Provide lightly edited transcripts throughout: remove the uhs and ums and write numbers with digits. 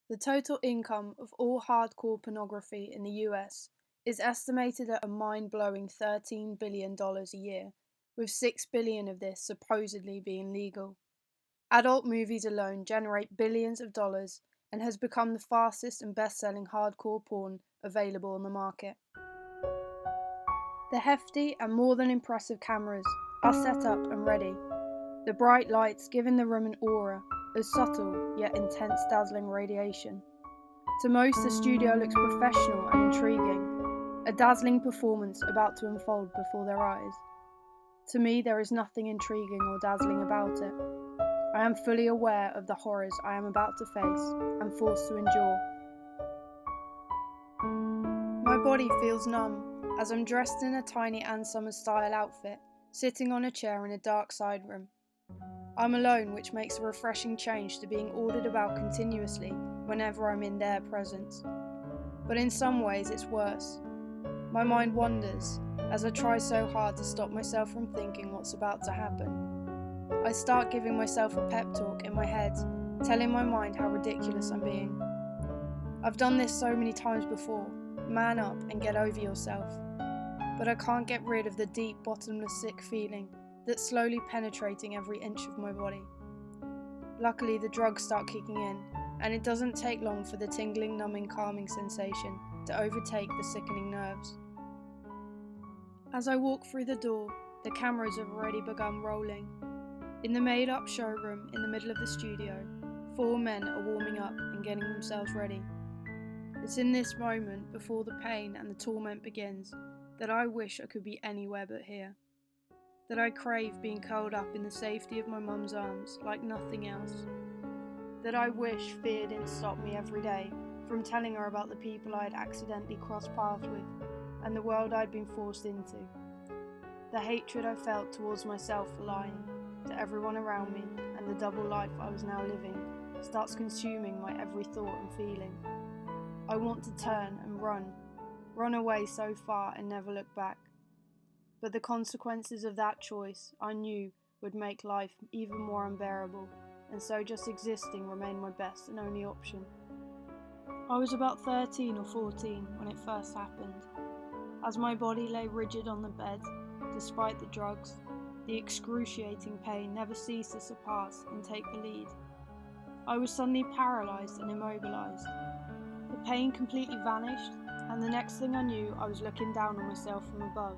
The total income of all hardcore pornography in the US is estimated at a mind-blowing $13 billion a year, with $6 billion of this supposedly being legal. Adult movies alone generate billions of dollars and has become the fastest and best-selling hardcore porn available on the market. The hefty and more than impressive cameras are set up and ready, the bright lights giving the room an aura of subtle yet intense dazzling radiation. To most, the studio looks professional and intriguing, a dazzling performance about to unfold before their eyes. To me, there is nothing intriguing or dazzling about it. I am fully aware of the horrors I am about to face and forced to endure. My body feels numb as I'm dressed in a tiny Ann Summers-style outfit, sitting on a chair in a dark side room. I'm alone, which makes a refreshing change to being ordered about continuously whenever I'm in their presence. But in some ways it's worse. My mind wanders as I try so hard to stop myself from thinking what's about to happen. I start giving myself a pep talk in my head, telling my mind how ridiculous I'm being. I've done this so many times before. Man up and get over yourself. But I can't get rid of the deep, bottomless sick feeling that's slowly penetrating every inch of my body. Luckily, the drugs start kicking in, and it doesn't take long for the tingling, numbing, calming sensation to overtake the sickening nerves. As I walk through the door, the cameras have already begun rolling. In the made-up showroom in the middle of the studio, 4 men are warming up and getting themselves ready. It's in this moment, before the pain and the torment begins, that I wish I could be anywhere but here. That I crave being curled up in the safety of my mum's arms like nothing else. That I wish fear didn't stop me every day from telling her about the people I had accidentally crossed paths with and the world I'd been forced into. The hatred I felt towards myself for lying to everyone around me and the double life I was now living starts consuming my every thought and feeling. I want to turn and run away so far and never look back. But the consequences of that choice, I knew, would make life even more unbearable, and so just existing remained my best and only option. I was about 13 or 14 when it first happened. As my body lay rigid on the bed, despite the drugs, the excruciating pain never ceased to surpass and take the lead. I was suddenly paralysed and immobilised. The pain completely vanished, and the next thing I knew, I was looking down on myself from above.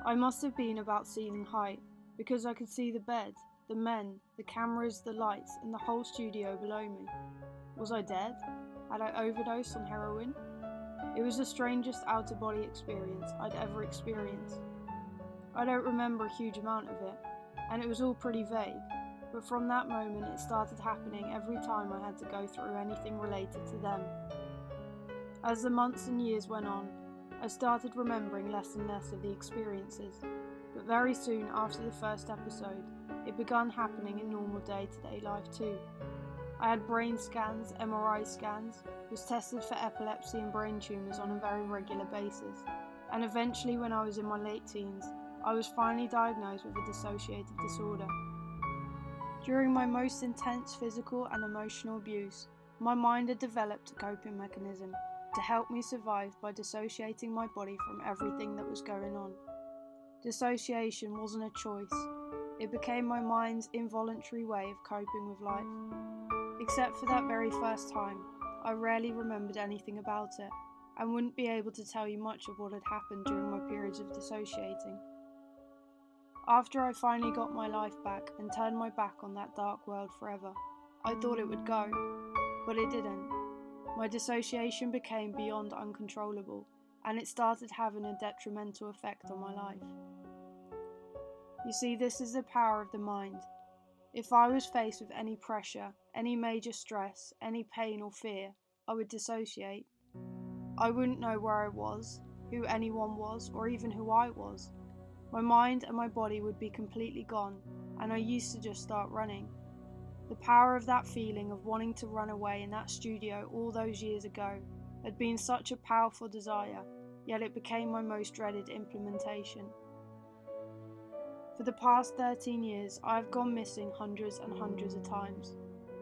I must have been about ceiling height, because I could see the bed, the men, the cameras, the lights, and the whole studio below me. Was I dead? Had I overdosed on heroin? It was the strangest out-of-body experience I'd ever experienced. I don't remember a huge amount of it, and it was all pretty vague, but from that moment it started happening every time I had to go through anything related to them. As the months and years went on, I started remembering less and less of the experiences, but very soon after the first episode, it began happening in normal day-to-day life too. I had brain scans, MRI scans, was tested for epilepsy and brain tumours on a very regular basis, and eventually when I was in my late teens, I was finally diagnosed with a dissociative disorder. During my most intense physical and emotional abuse, my mind had developed a coping mechanism to help me survive by dissociating my body from everything that was going on. Dissociation wasn't a choice. It became my mind's involuntary way of coping with life. Except for that very first time, I rarely remembered anything about it, and wouldn't be able to tell you much of what had happened during my periods of dissociating. After I finally got my life back and turned my back on that dark world forever, I thought it would go, but it didn't. My dissociation became beyond uncontrollable, and it started having a detrimental effect on my life. You see, this is the power of the mind. If I was faced with any pressure, any major stress, any pain or fear, I would dissociate. I wouldn't know where I was, who anyone was, or even who I was. My mind and my body would be completely gone, and I used to just start running. The power of that feeling of wanting to run away in that studio all those years ago had been such a powerful desire, yet it became my most dreaded implementation. For the past 13 years, I have gone missing hundreds and hundreds of times.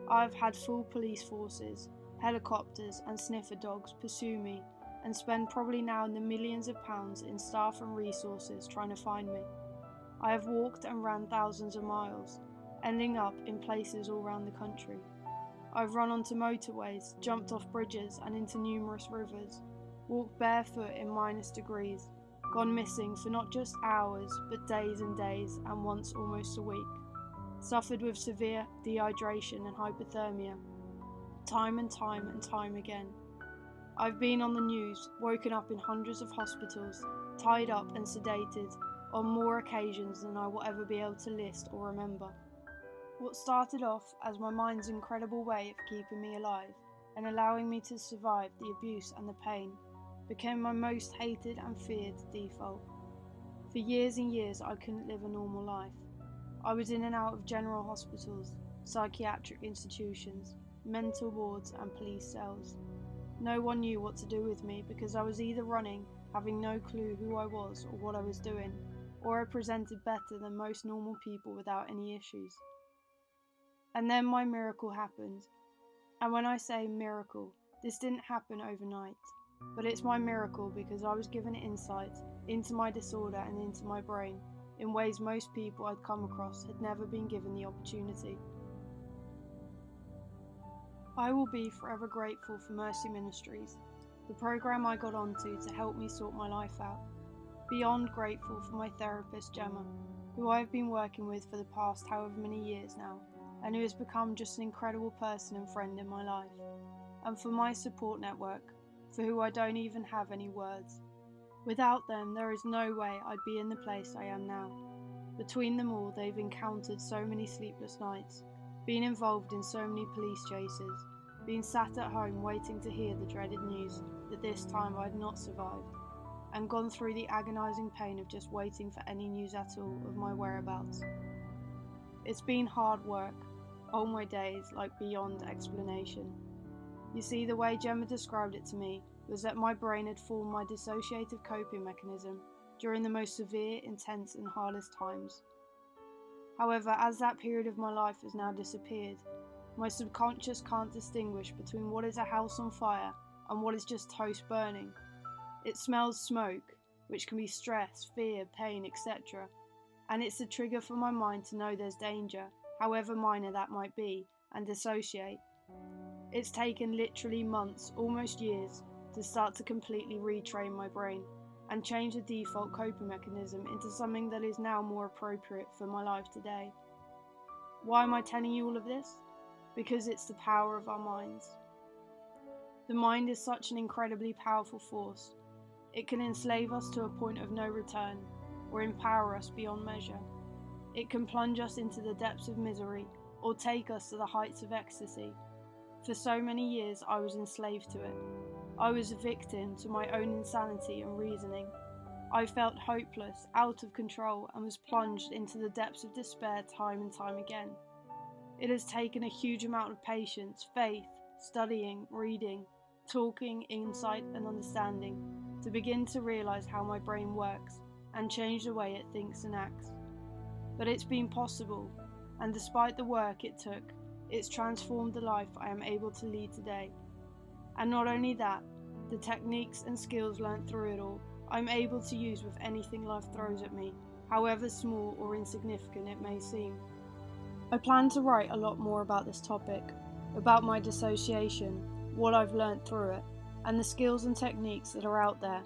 I have had full police forces, Helicopters and sniffer dogs pursue me and spend probably now in the millions of pounds in staff and resources trying to find me. I have walked and ran thousands of miles, ending up in places all around the country. I've run onto motorways, jumped off bridges and into numerous rivers, walked barefoot in -degrees, gone missing for not just hours but days and days and once almost a week, suffered with severe dehydration and hypothermia, time and time again. I've been on the news, woken up in hundreds of hospitals, tied up and sedated on more occasions than I will ever be able to list or remember. What started off as my mind's incredible way of keeping me alive and allowing me to survive the abuse and the pain became my most hated and feared default. For years and years I couldn't live a normal life. I was in and out of general hospitals, psychiatric institutions, mental wards and police cells. No one knew what to do with me because I was either running, having no clue who I was or what I was doing, or I presented better than most normal people without any issues. And then my miracle happened. And when I say miracle, this didn't happen overnight, but it's my miracle because I was given insight into my disorder and into my brain in ways most people I'd come across had never been given the opportunity. I will be forever grateful for Mercy Ministries, the program I got onto to help me sort my life out. Beyond grateful for my therapist Gemma, who I have been working with for the past however many years now, and who has become just an incredible person and friend in my life. And for my support network, for who I don't even have any words. Without them, there is no way I'd be in the place I am now. Between them all, they've encountered so many sleepless nights, been involved in so many police chases, been sat at home waiting to hear the dreaded news that this time I'd not survived, and gone through the agonising pain of just waiting for any news at all of my whereabouts. It's been hard work, all my days like beyond explanation. You see, the way Gemma described it to me was that my brain had formed my dissociative coping mechanism during the most severe, intense and hardest times. However, as that period of my life has now disappeared, my subconscious can't distinguish between what is a house on fire and what is just toast burning. It smells smoke, which can be stress, fear, pain, etc. And it's a trigger for my mind to know there's danger, however minor that might be, and dissociate. It's taken literally months, almost years, to start to completely retrain my brain and change the default coping mechanism into something that is now more appropriate for my life today. Why am I telling you all of this? Because it's the power of our minds. The mind is such an incredibly powerful force. It can enslave us to a point of no return, or empower us beyond measure. It can plunge us into the depths of misery, or take us to the heights of ecstasy. For so many years I was enslaved to it. I was a victim to my own insanity and reasoning. I felt hopeless, out of control, and was plunged into the depths of despair time and time again. It has taken a huge amount of patience, faith, studying, reading, talking, insight and understanding to begin to realise how my brain works and change the way it thinks and acts. But it's been possible, and despite the work it took, it's transformed the life I am able to lead today. And not only that, the techniques and skills learnt through it all, I'm able to use with anything life throws at me, however small or insignificant it may seem. I plan to write a lot more about this topic, about my dissociation, what I've learnt through it, and the skills and techniques that are out there,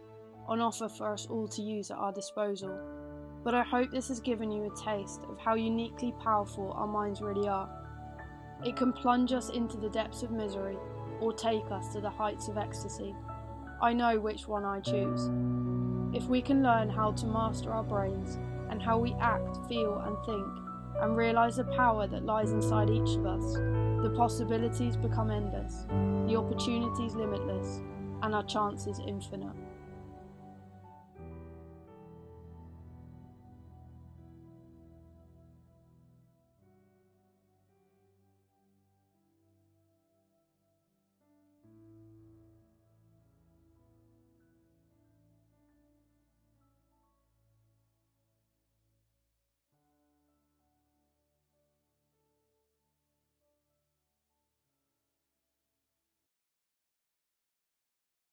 on offer for us all to use at our disposal. But I hope this has given you a taste of how uniquely powerful our minds really are. It can plunge us into the depths of misery, or take us to the heights of ecstasy. I know which one I choose. If we can learn how to master our brains, and how we act, feel and think, and realise the power that lies inside each of us, the possibilities become endless, the opportunities limitless, and our chances infinite.